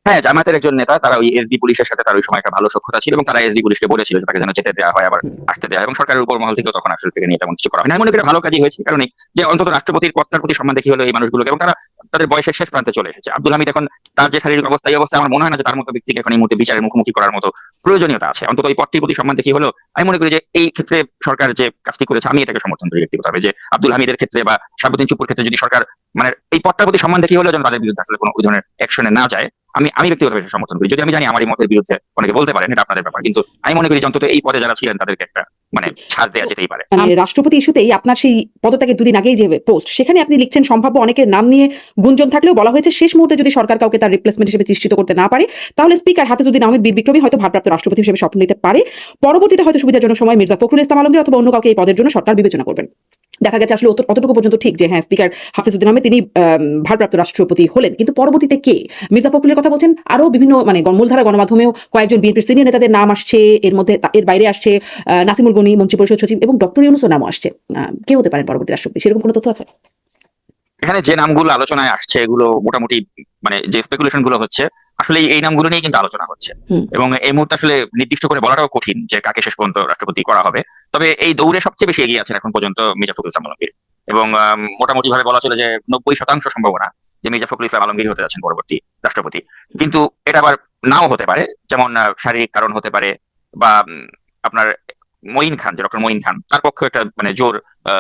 হ্যাঁ, জামায়াতের একজন নেতা, তারা ওই এসডি পুলিশের সাথে তার ওই সময় একটা ভালো সখ্যতা ছিল, এবং তারা এসডি পুলিশকে বলেছিল যে তাকে যেন যেতে দেওয়া হয়, আবার আসতে দেওয়া হয়, এবং সরকারের উপর মহল থেকেও তখন আসলে থেকে নিয়ে তেমন কিছু করা হয় না। আমি মনে করি ভালো কাজই হয়েছে, কারণ যে অন্তত রাষ্ট্রপতির পদটার প্রতি সম্মান দেখি হলো এই মানুষগুলোকে, এবং তারা তাদের বয়সের শেষ প্রান্তে চলে এসেছে। আব্দুল হামিদ এখন তার যে শারীরিক অবস্থা, এই অবস্থায় আমার মনে হয় না যে তার মতো ব্যক্তিকে এখন এই মুহূর্তে বিচারের মুখোমুখি করার মতো প্রয়োজনীয়তা আছে। অন্তত এই পদটির প্রতি সম্মান দেখি হলো আমি মনে করি যে এই ক্ষেত্রে সরকার যে কাজটি করেছে আমি এটাকে সমর্থন করি ব্যক্তিগতভাবে, যে আব্দুল হামিদের ক্ষেত্রে বা শাহাবুদ্দিন চুপ্পুর ক্ষেত্রে যদি সরকার মানে এই পদটার প্রতি সম্মান দেখি হলো যেন তাদের বিরুদ্ধে আসলে কোনো ওই ধরনের অ্যাকশনে না যায়। আমি ব্যক্তিগতভাবে সমর্থন করি, যদি আমি জানি আমার এই মতের বিরুদ্ধে অনেকে বলতে পারেন, এটা আপনাদের ব্যাপার, কিন্তু আমি মনে করি যে অন্তত এই পদে যারা ছিলেন তাদেরকে একটা মানে ছাড় দেওয়া যেতেই পারে। মানে রাষ্ট্রপতি ইস্যুতেই আপনার সেই পদত্যাগের দুদিন আগেই যে পোস্ট, সেখানে আপনি লিখছেন সম্ভাব্য অনেকের নাম নিয়ে গুঞ্জন থাকলেও বলা হয়েছে শেষ মুহূর্তে যদি সরকার কাউকে তার রিপ্লেসমেন্ট হিসেবে নিশ্চিত করতে না পারে তাহলে স্পিকার হাফিজউদ্দিন আহমেদ বীর বিক্রমী হয়তো ভারপ্রাপ্ত রাষ্ট্রপতি হিসেবে শপথ নিতে পারে। পরবর্তীতে হয়তো সুবিধাজনক সময় মির্জা ফখরুল ইসলাম আলমগীর অথবা অন্য কাউকে এই পদের জন্য সরকার বিবেচনা করবেন। দেখা গেছে আসলে অতটুকু পর্যন্ত ঠিক যে হ্যাঁ স্পিকার হাফিজউদ্দিন আহমেদ তিনি ভারপ্রাপ্ত রাষ্ট্রপতি হলেন, কিন্তু পরবর্তীতে কে মির্জা ফখরুলের কথা বলছেন, আরো বিভিন্ন মানে মূলধারা গণমাধ্যমেও কয়েকজন বিএনপির সিনিয়র নেতাদের নাম আসছে, এর মধ্যে এর বাইরে আসছে নাসিমুল গনি মন্ত্রিপরিষদ সচিব এবং ডক্টর ইউনূসের নামও আসছে। কে হতে পারেন পরবর্তী রাষ্ট্রপতি, সেরকম কোনো তথ্য আছে? এখানে যে নামগুলো আলোচনায় আসছে এগুলো মোটামুটি মানে যে স্পেকুলেশন গুলো হচ্ছে আসলে এই নামগুলো নিয়ে কিন্তু আলোচনা হচ্ছে, এবং এই মুহূর্তে আসলে নির্দিষ্ট করে বলাটাও কঠিন যে কাকে শেষ পর্যন্ত রাষ্ট্রপতি করা হবে। তবে এই দৌড়ে সবচেয়ে বেশি এগিয়ে আছেন এখন পর্যন্ত মির্জা ফখরুল ইসলাম আলমগীর, এবং মোটামুটি ভাবে বলা চলে যে 90% সম্ভাবনা যে মির্জা ফখরুল ইসলাম আলমগীর হতে যাচ্ছেন পরবর্তী রাষ্ট্রপতি। কিন্তু এটা আবার নাও হতে পারে, যেমন শারীরিক কারণ হতে পারে, বা আপনার মঈন খান, যে ডক্টর মঈন খান, তার পক্ষে একটা মানে জোর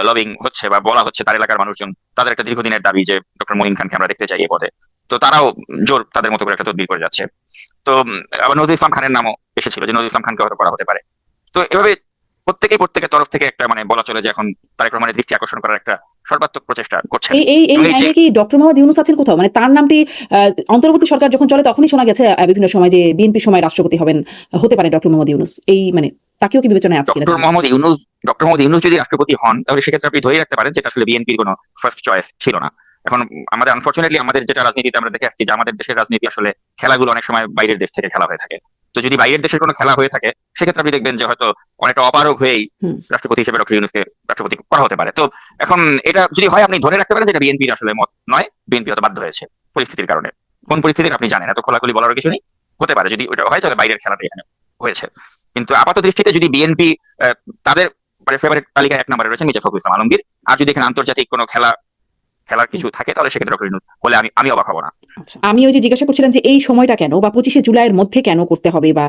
লবিং হচ্ছে বা বলা হচ্ছে, তার এলাকার মানুষজন তাদের একটা দীর্ঘদিনের দাবি যে ডক্টর মঈন খানকে আমরা দেখতে চাই এই পদে, তো তারাও জোর তাদের মতো করে একটা তদবির করে যাচ্ছে। তো আবার নজরুল ইসলাম খানের নামও এসেছিল যে নজরুল ইসলাম খানকে হয়তো করা হতে পারে। তো এভাবে প্রত্যেকের তরফ থেকে একটা মানে বলা চলে যে এখন তারেক রহমানের দৃষ্টি আকর্ষণ করার একটা সর্বাত্মক প্রচেষ্টা করছেন। এই এই এই এবং এই যে লাইনে কি ডক্টর মোহাম্মদ ইউনূস আছেন কোথাও? মানে তার নামটি অন্তর্বর্তী সরকার যখন চলে তখনই শোনা গেছে বিভিন্ন সময় যে বিএনপির সময় রাষ্ট্রপতি হতে পারে ডক্টর মোহাম্মদ ইউনূস, এই মানে তাকেও কি বিবেচনায় আছে কিনা? ডক্টর মোহাম্মদ ইউনূস যদি রাষ্ট্রপতি হন তাহলে সেক্ষেত্রে আপনি ধরে রাখতে পারেন যেটা আসলে বিএনপির কোনো ফার্স্ট চয়েস ছিল না। এখন আমাদের আনফরচুনেটলি আমাদের যেটা রাজনীতিতে আমরা দেখে আসছি যে আমাদের দেশের রাজনীতি আসলে খেলাগুলো অনেক সময় বাইরের দেশ থেকে খেলা হয়ে থাকে। তো যদি বাইরের দেশের কোনো খেলা হয়ে থাকে সেক্ষেত্রে আপনি দেখবেন যে হয়তো অনেকটা অপারগ হয়েই রাষ্ট্রপতি হিসেবে ডক্টর ইউনূসকে রাষ্ট্রপতি করা হতে পারে। তো এখন এটা যদি হয় আপনি ধরে রাখতে পারেন যেটা বিএনপির আসলে মত নয়, বিএনপি হয়তো বাধ্য হয়েছে পরিস্থিতির কারণে। কোন পরিস্থিতির আপনি জানেন, এত খোলাখুলি বলার কিছু নেই, হতে পারে যদি ওটা হয় তাহলে বাইরের খেলাটা এখানে হয়েছে। কিন্তু আপাত দৃষ্টিতে যদি বিএনপি তাদের মানে ফেভারিট তালিকায় 1 নম্বরে রয়েছে মির্জা ফখরুল ইসলাম আলমগীর, আর যদি এখানে আন্তর্জাতিক কোনো খেলার কিছু থাকে তাহলে সেক্ষেত্রে ডক্টর ইউনূস হলে আমি অবাক হব না। আমি ওই যে জিজ্ঞাসা করছিলাম যে এই সময়টা কেন বা 25শে জুলাইয়ের মধ্যে কেন করতে হবে, বা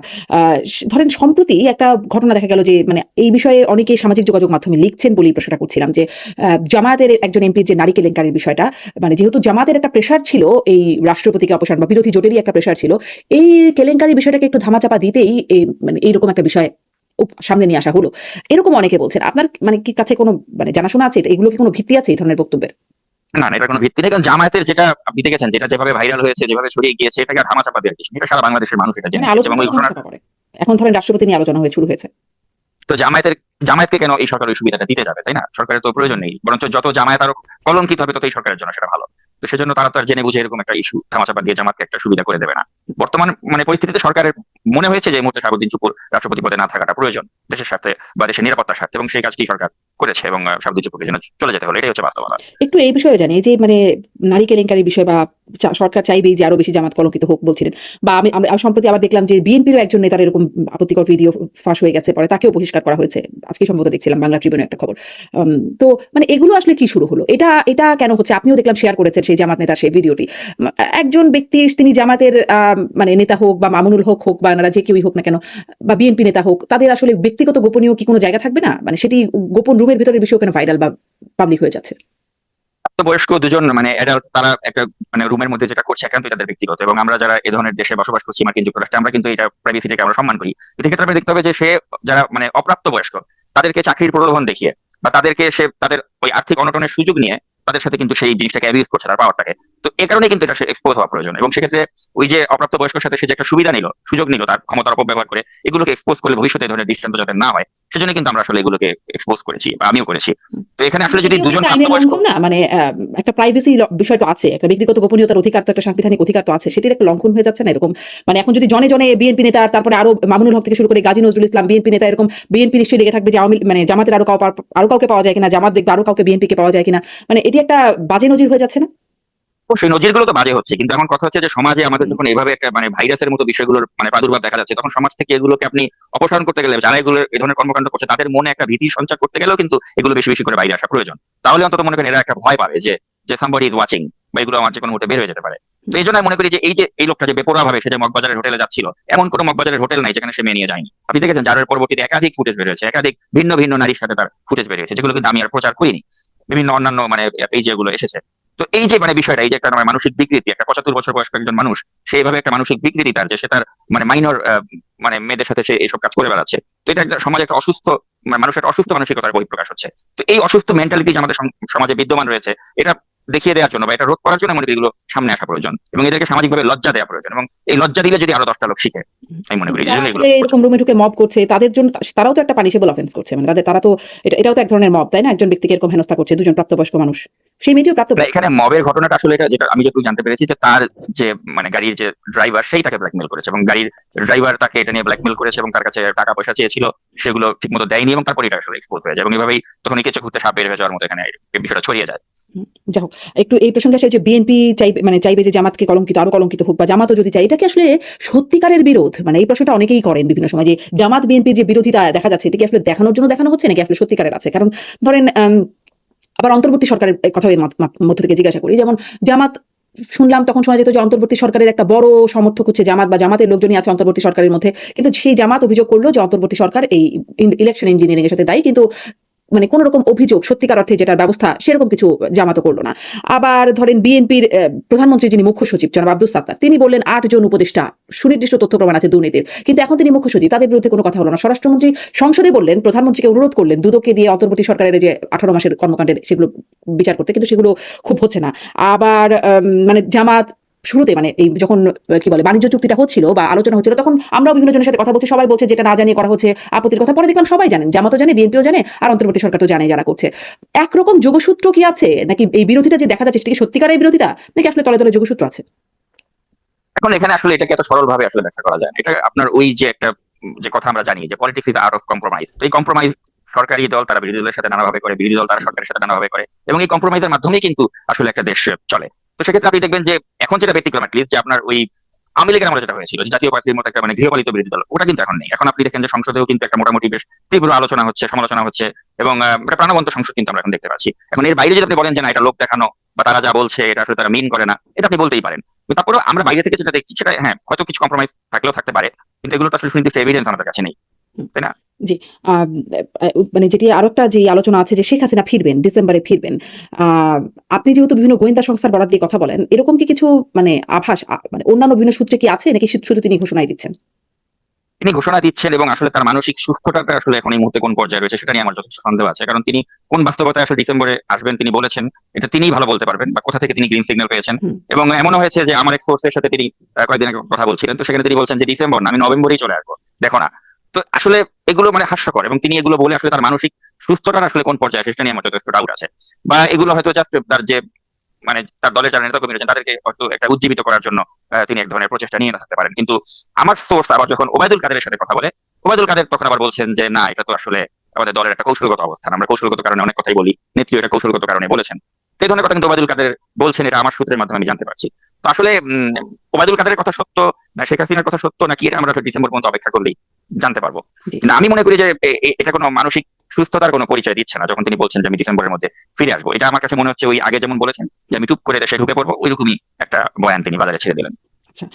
ধরেন সম্প্রতি একটা ঘটনা দেখা গেল যে মানে এই বিষয়ে অনেকে সামাজিক যোগাযোগ মাধ্যমে লিখছেন বলেই প্রশ্নটা করছিলাম যে জামায়াতের একজন এমপির যে নারী কেলেঙ্কারির বিষয়টা, মানে যেহেতু জামায়াতের একটা প্রেশার ছিল এই রাষ্ট্রপতিকে অপসারণ বা বিরোধী জোটেরই একটা প্রেশার ছিল, এই কেলেঙ্কারির বিষয়টাকে একটু ধামাচাপা দিতেই মানে এইরকম একটা বিষয় সামনে নিয়ে আসা হলো, এরকম অনেকে বলছেন। আপনার মানে কি কাছে কোনো মানে জানাশোনা আছে এগুলো কি কোনো ভিত্তি আছে এই ধরনের বক্তব্যের? না না, এটা কোনো ভিত্তি নেই, কারণ জামায়াতের যেটা আপনি দেখেছেন যেটা যেভাবে ভাইরাল হয়েছে, যেভাবে ছড়িয়ে গিয়েছে, এটাকে আর ধামাচাপা দেওয়ার কিছু নেই। এটা সারা বাংলাদেশের মানুষ এটা মানে জেনে গেছে, এবং আলোচনা ওই ঘটনা করে এখন ধরেন রাষ্ট্রপতি নিয়ে আলোচনা শুরু হয়েছে। তো জামায়াতকে কেন এই সরকার ওই সুবিধাটা দিতে যাবে, তাই না? সরকারের তো প্রয়োজন নেই, বরঞ্চ যত জামায়াত আরো কলঙ্কিত হবে তত এই সরকারের জন্য সেটা ভালো। তো সেজন্য তারা তো আর জেনে বুঝে এরকম একটা ইস্যু ধামাচাপা দিয়ে জামাতকে একটা সুবিধা করে দেবে না। বর্তমান মানে পরিস্থিতিতে সরকারের মনে হয়েছে যে এই মুহূর্তে শাহাবুদ্দিন চুপুর রাষ্ট্রপতি পদে না থাকাটা প্রয়োজন দেশের স্বার্থে বা দেশের নিরাপত্তার স্বার্থে, এবং সেই কাজটি সরকার করেছে, এবং শাহাবুদ্দিন চুপুরকে যেন চলে যেতে হলো, এটাই হচ্ছে বাস্তবতা। একটু এই বিষয়ে জানি যে মানে নারী কেলেঙ্কারির বিষয় বা সরকার চাইবেই যে আরো বেশি জামাত কলঙ্কিত হোক বলছিলেন, বা আমি সম্প্রতি আবার দেখলাম যে বিএনপিরও একজন নেতার এরকম আপত্তিকর ভিডিও ফাঁস হয়ে গেছে, পরে তাকেও বহিষ্কার করা হয়েছে, আজকে সম্ভবত দেখছিলাম বাংলা ট্রিবিউনে একটা খবর। তো মানে এগুলো আসলে কি শুরু হলো, এটা কেন হচ্ছে? আপনিও দেখলাম শেয়ার করেছেন সেই জামাত নেতার সেই ভিডিওটি। একজন ব্যক্তি তিনি জামাতের মানে নেতা হোক বা মামুনুল হক হোক বা যে কেউই হোক না কেন, বা বিএনপি নেতা হোক, তাদের আসলে ব্যক্তিগত গোপনীয় কি কোনো জায়গা থাকবে না? মানে সেটি গোপন রুমের ভিতরের বিষয় কেন ভাইরাল বা পাবলিক হয়ে যাচ্ছে? বয়স্ক দুজন মানে অ্যাডাল্ট, তারা একটা মানে রুমের মধ্যে যেটা করছে একান্তই তাদের ব্যক্তিগত, এবং আমরা যারা এ ধরনের দেশে বসবাস করছি মার্কিন যুক্তরাষ্ট্রে আমরা কিন্তু এটা প্রাইভেসিটাকে আমরা সম্মান করি। এক্ষেত্রে আমরা দেখতে হবে যে সে যারা মানে অপ্রাপ্ত বয়স্ক তাদেরকে চাকরির প্রলোভন দেখিয়ে বা তাদেরকে সে তাদের ওই আর্থিক অনটনের সুযোগ নিয়ে তাদের সাথে কিন্তু সেই জিনিসটাকে অ্যাবিউজ করছে, তার পাওয়ারটাকে। তো এই কারণে কিন্তু এটা এক্সপোজ হওয়া প্রয়োজন, এবং সেক্ষেত্রে ওই যে অপ্রাপ্ত বয়স্কের সাথে সে যে একটা সুযোগ নিল তার ক্ষমতার অপব্যবহার করে, এগুলোকে এক্সপোজ করলে ভবিষ্যতে এই ধরনের দৃষ্টান্ত যাতে না হয় সেজন্য কিন্তু আমরা আসলে এগুলোকে এক্সপোজ করেছি বা আমিও করেছি। তো এখানে আসলে যদি দুজন প্রাপ্তবয়স্ক না মানে একটা প্রাইভেসি বিষয় তো আছে, একটা ব্যক্তিগত গোপনীয়তার অধিকার তো একটা সাংবিধানিক অধিকার তো আছে, সেটির একটা লঙ্ঘন হয়ে যাচ্ছে না এরকম? মানে এখন যদি জনে জনে বিএনপি নেতা, তারপরে আরো মামুনুল হক থেকে শুরু করে গাজী নজরুল ইসলাম বিএনপি নেতা, এরকম বিএনপি নিশ্চয়ই লেগে থাকবে যে মানে জামাতের আরো কাউকে পাওয়া যায় কিনা, জামাত দেখবে আরো কাউকে বিএনপি কে পাওয়া যায় কিনা, মানে এটি একটা বাজে নজির হয়ে যাচ্ছে না? সেই নজিরগুলো তো বাজে হচ্ছে, কিন্তু এখন কথা হচ্ছে যে সমাজে আমাদের যখন এভাবে একটা মানে ভাইরাসের মতো বিষয়গুলোর মানে প্রাদুর্ভাব দেখা যাচ্ছে, তখন সমাজ থেকে এগুলোকে আপনি অপসারণ করতে গেলে, যারা এগুলো এই ধরনের কর্মকাণ্ড করছে তাদের মনে একটা ভীতি সঞ্চার করতে গেলেও কিন্তু এগুলো বেশি বেশি করে বাইরে আসা প্রয়োজন। তাহলে অন্তত মনে করেন এরা একটা ভয় পাবে যে সামবডি ইজ ওয়াচিং, বা এগুলো আমার যে কোনো মুহূর্তে বের হয়ে যেতে পারে। তো এই জন্য মনে করি যে এই লোকটা যে বেপরোয়া ভাবে সে যে মগবাজারের হোটেলে যাচ্ছিল, এমন কোনো মগবাজারের হোটেল নাই যেখানে সে মেয়ে নিয়ে যায়নি। আপনি দেখেছেন যার পরবর্তীতে একাধিক ফুটেজ বের হয়েছে, একাধিক ভিন্ন ভিন্ন নারীর সাথে তার ফুটেজ বের হয়েছে, যেগুলো কিন্তু আমি আর প্রচার করিনি, বিভিন্ন অন্যান্য মানে পেজে এগুলো এসেছে। তো এই যে মানে বিষয়টা, এই যে একটা মানে মানসিক বিকৃতি, একটা 75 বছর বয়স্ক একজন মানুষ সেইভাবে একটা মানসিক বিকৃতি তার, যে সে তার মানে মাইনর মানে মেয়েদের সাথে সে এইসব কাজ করে বেড়াচ্ছে। তো এটা একটা সমাজে একটা অসুস্থ মানে মানুষের একটা অসুস্থ মানসিকতার বহিঃপ্রকাশ হচ্ছে। তো এই অসুস্থ মেন্টালিটি যে আমাদের সমাজে বিদ্যমান রয়েছে, এটা দেখিয়ে দেওয়ার জন্য বা এটা রোধ করার জন্য মনে করি এগুলো সামনে আসা প্রয়োজন, এবং এদেরকে সামাজিকভাবে লজ্জা দেওয়া প্রয়োজন, এবং এই লজ্জা দিলে যদি আরো 10টা লোক শিখে, আমি মনে করি এই যারা জন্য এগুলো আসলে এরকম রুমে ঢুকে মব করছে তাদের জন্য, তারাও তো একটা পানিশেবল অফেন্স করছে, মানে তারা তো এটাও তো এক ধরনের মব, তাই না? একজন ব্যক্তিকে এরকম হেনস্থা করছে, দুজন প্রাপ্তবয়স্ক মানুষ, সেই মেয়েটিও না, প্রাপ্তবয়স্ক। এখানে মবের ঘটনাটা আসলে এটা যেটা আমি যতটুকু জানতে পেরেছি, যে তার যে মানে গাড়ির যে ড্রাইভার সেই তাকে ব্ল্যাকমেল করেছে, এবং গাড়ির ড্রাইভার তাকে এটা নিয়ে ব্ল্যাকমেল করেছে, এবং তার কাছে টাকা পয়সা চেয়েছিল, সেগুলো ঠিকমতো দেয়নি, এবং তারপর এটা আসলে এক্সপোজ হয়ে যায়, এবং এভাবেই তখন কেঁচো খুঁড়তে সাপ বের হয়ে যাওয়ার মতো এখানে এই বিষয়টা ছড়িয়ে যায়। যাই হোক, একটু এই প্রসঙ্গে আসে যে বিএনপি চাইবে যে জামাতকে কলঙ্কিত, আরো কলঙ্কিত হোক, বা জামাতও যদি চাই, এটা কি আসলে সত্যিকারের বিরোধ? মানে এই প্রশ্নটা অনেকেই করেন বিভিন্ন সময়, যে জামাত বিএনপির যে বিরোধিতা দেখা যাচ্ছে, এটা কি আসলে দেখানোর জন্য দেখানো হচ্ছে নাকি আসলে সত্যিকারের আছে? কারণ ধরেন আবার অন্তর্বর্তী সরকারের কথা এর মধ্য থেকে জিজ্ঞাসা করি, যেমন জামাত শুনলাম তখন শোনা যেত যে অন্তর্বর্তী সরকারের একটা বড় সমর্থক হচ্ছে জামাত, বা জামাতের লোকজনই আছে অন্তর্বর্তী সরকারের মধ্যে, কিন্তু সেই জামাত অভিযোগ করলো যে অন্তর্বর্তী সরকার এই ইলেকশন ইঞ্জিনিয়ারিং এর সাথে দায়ী, কিন্তু মানে কোন রকম অভিযোগ সত্যিকার অর্থে যেটার ব্যবস্থা সেরকম কিছু জামাতও করলো না। আবার ধরেন বিএনপির প্রধানমন্ত্রী যিনি মুখ্য সচিব জনাব আব্দুস সাত্তার, তিনি বললেন 8 জন উপদেষ্টা সুনির্দিষ্ট তথ্য প্রমাণ আছে দুর্নীতির, কিন্তু এখন তিনি মুখ্য সচিব, তাদের বিরুদ্ধে কোনো কথা হলো না। স্বরাষ্ট্রমন্ত্রী সংসদে বললেন, প্রধানমন্ত্রীকে অনুরোধ করলেন দুদককে দিয়ে অন্তর্বর্তী সরকারের যে 18 মাসের কর্মকাণ্ডের সেগুলো বিচার করতে, কিন্তু সেগুলো খুব হচ্ছে না। আবার মানে জামাত শুরুতে মানে এই যখন কি বলে বাণিজ্য চুক্তিটা হচ্ছিল বা আলোচনা হচ্ছিল, তখন আমরাও বিভিন্ন জনের সাথে কথা বলছি, সবাই বলছে যেটা না জানিয়ে করা হচ্ছে, আপত্তির কথা। পরে দেখলাম সবাই জানেন, জামাতও জানে, বিএনপিও জানে, আর অন্তর্বর্তী সরকার তো জানে যারা করছে। একরকম যোগসূত্র কি আছে নাকি এই বিরোধিতা যে দেখা যাচ্ছে সেটা কি সত্যিকারের বিরোধিতা, নাকি আসলে তলে তলে যোগসূত্র আছে? এখন এখানে আসলে এটাকে এত সরল ভাবে আসলে ব্যাখ্যা করা যায় না। এটা আপনার ওই যে একটা যে কথা আমরা জানি যে politics is art of compromise. তো এই কম্প্রোমাইজ সরকারি দল তারা বিরোধী দলের সাথে নানাভাবে করে, বিরোধী দল তারা সরকারের সাথে নানাভাবে করে, এবং এই কম্প্রোমাইজের মাধ্যমেই কিন্তু আসলে একটা দেশ চলে। তো সেক্ষেত্রে আপনি দেখবেন যে এখন যেটা ব্যতিক্রম অ্যাটলিস্ট, যে আপনার ওই আওয়ামী লীগের আমলে যেটা হয়েছিল, যে জাতীয় পার্টির মতো একটা মানে গৃহপালিত বিরোধী দল, ওটা কিন্তু এখন নেই। এখন আপনি দেখেন যে সংসদেও কিন্তু একটা মোটামুটি বেশ তীব্র আলোচনা হচ্ছে, সমালোচনা হচ্ছে, এবং একটা প্রাণবন্ত সংসদ কিন্তু আমরা এখন দেখতে পাচ্ছি। এখন এর বাইরে যদি আপনি বলেন যে না এটা লোক দেখানো বা তারা যা বলছে এটা আসলে তারা মিন করে না, এটা আপনি বলতেই পারেন। কিন্তু তারপরেও আমরা বাইরে থেকে যেটা দেখছি সেটা হ্যাঁ হয়তো কিছু কম্প্রোমাইজ থাকলেও থাকতে পারে, কিন্তু এগুলো তো আসলে সুনির্দিষ্ট এভিডেন্স আমাদের কাছে নেই, তাই না? জি। আহ, মানে যেটি আরো একটা যে আলোচনা আছে যে শেখ হাসিনা ফিরবেন, ডিসেম্বরে ফিরবেন। আহ, আপনি যেহেতু বিভিন্ন গোয়েন্দা সংস্থার বরাত দিয়ে কথা বলেন, এরকম কি কিছু মানে আভাস মানে অন্যান্য বিভিন্ন সূত্রে কি আছে, নাকি শুধু তিনি ঘোষণাই দিচ্ছেন? তিনি ঘোষণা দিচ্ছেন, এবং আসলে তার মানসিক সুস্থতাটা আসলে এখন এই মুহূর্তে কোন পর্যায়ে রয়েছে সেটা নিয়ে আমার যথেষ্ট সন্দেহ আছে। কারণ তিনি কোন বাস্তবতায় আসলে ডিসেম্বরে আসবেন তিনি বলেছেন, এটা তিনিই ভালো বলতে পারবেন, বা কোথা থেকে তিনি গ্রিন সিগন্যাল পেয়েছেন। হুম। এবং এমনও হয়েছে যে আমার এক সোর্সের সাথে তিনি কয়েকদিন আগে কথা বলছিলেন, তো সেখানে তিনি বলছেন যে ডিসেম্বর না, আমি নভেম্বরেই চলে আসবো, দেখো না। তো আসলে এগুলো মানে হাস্যকর, এবং তিনি এগুলো বলে আসলে তার মানসিক সুস্থতার আসলে কোন পর্যায়ে সেটা নিয়ে আমার যথেষ্ট ডাউট আছে। বা এগুলো হয়তো জাস্ট তার যে মানে তার দলের যারা নেতা কর্মী রয়েছেন তাদেরকে হয়তো একটা উজ্জীবিত করার জন্য তিনি এক ধরনের প্রচেষ্টা নিয়ে থাকতে পারেন। কিন্তু আমার সোর্স আবার যখন ওবায়দুল কাদেরের সাথে কথা বলে, ওবায়দুল কাদের তখন আবার বলছেন যে না, এটা তো আসলে আমাদের দলের একটা কৌশলগত অবস্থান, আমরা কৌশলগত কারণে অনেক কথাই বলি, নেত্রী এটা কৌশলগত কারণে বলেছেন। তো এই ধরনের কথা কিন্তু ওবায়দুল কাদের বলছেন, এটা আমার সূত্রের মাধ্যমে আমি জানতে পারছি। তো আসলে ওবায়দুল কাদের কথা সত্য না শেখ হাসিনার কথা সত্য নাকি, এটা আমরা ডিসেম্বর পর্যন্ত অপেক্ষা করলেই জানতে পারবো। জি। কিন্তু আমি মনে করি যে এটা কোনো মানসিক সুস্থতার কোনো পরিচয় দিচ্ছে না যখন তিনি বলছেন যে আমি ডিসেম্বরের মধ্যে ফিরে আসবো। এটা আমার কাছে মনে হচ্ছে ওই আগে যেমন বলেছেন যে আমি চুপ করে দেশে ঢুকে পড়বো, ওইরকমই একটা বয়ান তিনি বাজারে ছেড়ে দিলেন। আচ্ছা।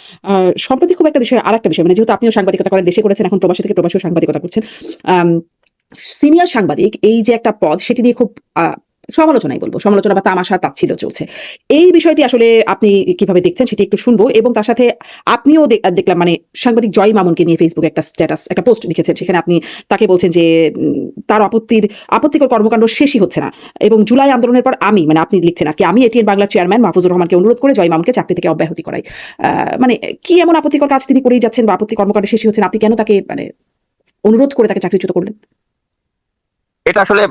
সম্প্রতি খুব একটা বিষয়, আর একটা বিষয়, মানে যেহেতু আপনিও সাংবাদিকতা করেন, দেশে করেছেন, এখন প্রবাসী থেকে প্রবাসীও সাংবাদিকতা করছেন। সিনিয়র সাংবাদিক এই যে একটা পদ, সেটি নিয়ে খুব সমালোচনাই বলবো, সমালোচনা বা তামাশা তাচ্ছিল্য চলছে। এই বিষয়টি আসলে আপনি কিভাবে দেখছেন সেটি একটু শুনবো, এবং তার সাথে আপনিও দেখলাম মানে সাংবাদিক জয় মামুনকে নিয়ে ফেসবুকে একটা স্ট্যাটাস, একটা পোস্ট লিখেছেন, সেখানে আপনি তাকে বলছেন যে তার আপত্তিকর কর্মকাণ্ড শেষই হচ্ছে না, এবং জুলাই আন্দোলনের পর মানে আপনি লিখছেন আর কি, আমি এটিএন বাংলার চেয়ারম্যান মাহফুজুর রহমানকে অনুরোধ করে জয় মামুনকে চাকরি থেকে অব্যাহতি করাই। মানে কি এমন আপত্তিকর কাজ তিনি করেই যাচ্ছেন, বা আপত্তি কর্মকাণ্ড শেষই হচ্ছে না, আপনি কেন তাকে মানে অনুরোধ করে তাকে চাকরিচ্যুত করলেন? এটা আসলে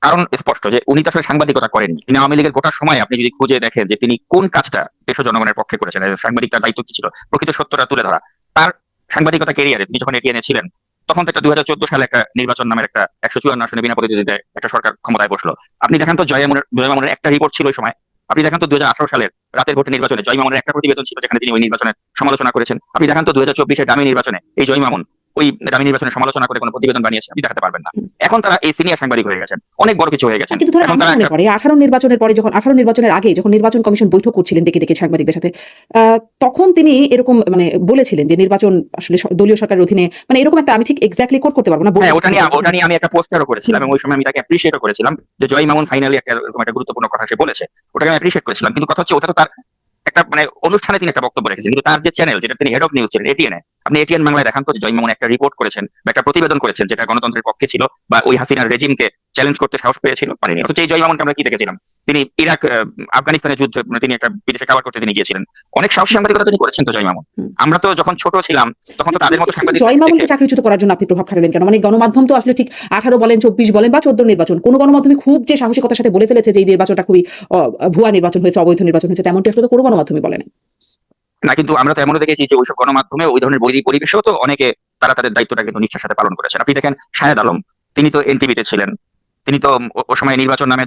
কারণ স্পষ্ট যে উনি তো আসলে সাংবাদিকতা করেননি। তিনি আওয়ামী লীগের গোটা সময় আপনি যদি খুঁজে দেখেন যে তিনি কোন কাজটা দেশ ও জনগণের পক্ষে করেছেন, সাংবাদিকতার দায়িত্ব কি ছিল, প্রকৃত সত্যটা তুলে ধরা। তার সাংবাদিকতা ক্যারিয়ারে তিনি যখন এটিএনে ছিলেন, তখন তো একটা 2014 সালে একটা নির্বাচন নামের একটা 154 আসনে বিনা প্রতিদ্বন্দ্বিতায় একটা সরকার ক্ষমতায় বসলো। আপনি দেখেন তো জয় মামুনের একটা রিপোর্ট ছিল ওই সময়। আপনি দেখেন তো 2018 সালের রাতের ভোটে নির্বাচনে জয় মামুনের একটা প্রতিবেদন ছিল যেখানে তিনি ওই নির্বাচনের সমালোচনা করেছেন। আপনি দেখেন তো 2024 ডামি নির্বাচনে এই জয় মামুন ওই দামি নির্বাচনের সমালোচনা করে কোনো প্রতিবেদন বানিয়েছে আপনি দেখাতে পারবেন না। এখন তারা এই সিনিয়র সাংবাদিক হয়ে গেছেন, অনেক বড় কিছু হয়ে গেছেন। কিন্তু ধরেন এখন আমার তারা মনে একটা পড়ে 18 নির্বাচনের পরে যখন 18 নির্বাচনের আগে যখন নির্বাচন কমিশন বৈঠক করছিলেন ডেকে ডেকে সাংবাদিকদের সাথে, তখন তিনি এরকম মানে বলেছিলেন যে নির্বাচন আসলে দলীয় সরকারের অধীনে, মানে এরকম একটা, আমি ঠিক এক্স্যাক্টলি কোট করতে পারবো না, হ্যাঁ, ওটা নিয়ে আমি একটা পোস্টারও করেছিলাম এবং ওই সময় আমি তাকে অ্যাপ্রিশিয়েটও করেছিলাম যে জয় মামুন ফাইনালি এরকম একটা গুরুত্বপূর্ণ কথা সে বলেছে। ওটাকে আমি অ্যাপ্রিশিয়েট করেছিলাম। কিন্তু কথা হচ্ছে ওটা তো তার একটা মানে অনুষ্ঠানে তিনি একটা বক্তব্য রেখেছেন, কিন্তু তার যে চ্যানেল যেটা তিনি হেড অফ নিউজ ছিলেন এটিএন, আপনি এটিএন বাংলায় দেখান তো যে জয় মামুন একটা রিপোর্ট করেছেন বা একটা প্রতিবেদন করেছেন যেটা গণতন্ত্রের পক্ষে ছিল বা ওই হাসিনার রেজিমকে চ্যালেঞ্জ করতে সাহস পেয়েছিল, পারেনি। অথচ এই জয় মামুনকে আমরা কি দেখেছিলাম, তিনি ইরাক আফগানিস্তানের যুদ্ধ তিনি একটা বিদেশে কাভার করতে তিনি গিয়েছিলেন। অনেক সাহসী সাংবাদিকতা তিনি করেছেন তো জয় মামুন। হুম। আমরা তো যখন ছোট ছিলাম তখন তো তাদের মতো কিন্তু সাংবাদিক জয় দেখে মামুনকে চাকরিচ্যুত করার জন্য আপনি প্রভাব খাটালেন কেন? মানে গণমাধ্যম তো আসলে ঠিক 18 বলেন, 24 বলেন বা 14 নির্বাচন, কোন গণমাধ্যমে খুব যে সাহসিকতার সাথে বলে ফেলেছে যে এই নির্বাচনটা খুবই ভুয়া নির্বাচন হয়েছে, অবৈধ নির্বাচন হয়েছে, তেমনটি আসলে তো কোনো গণমাধ্যমে বলে নাই। না, কিন্তু আমরা তো এমনও দেখেছি যে ওইসব গণমাধ্যমে ওই ধরনের বৈরী পরিবেশেও তো অনেকে তারা তাদের দায়িত্বটা কিন্তু নিষ্ঠার সাথে পালন করেছেন। আপনি দেখেন শাহেদ আলম, তিনি তো এনটিভিতে ছিলেন, তিনি তো ও সময় নির্বাচন নামে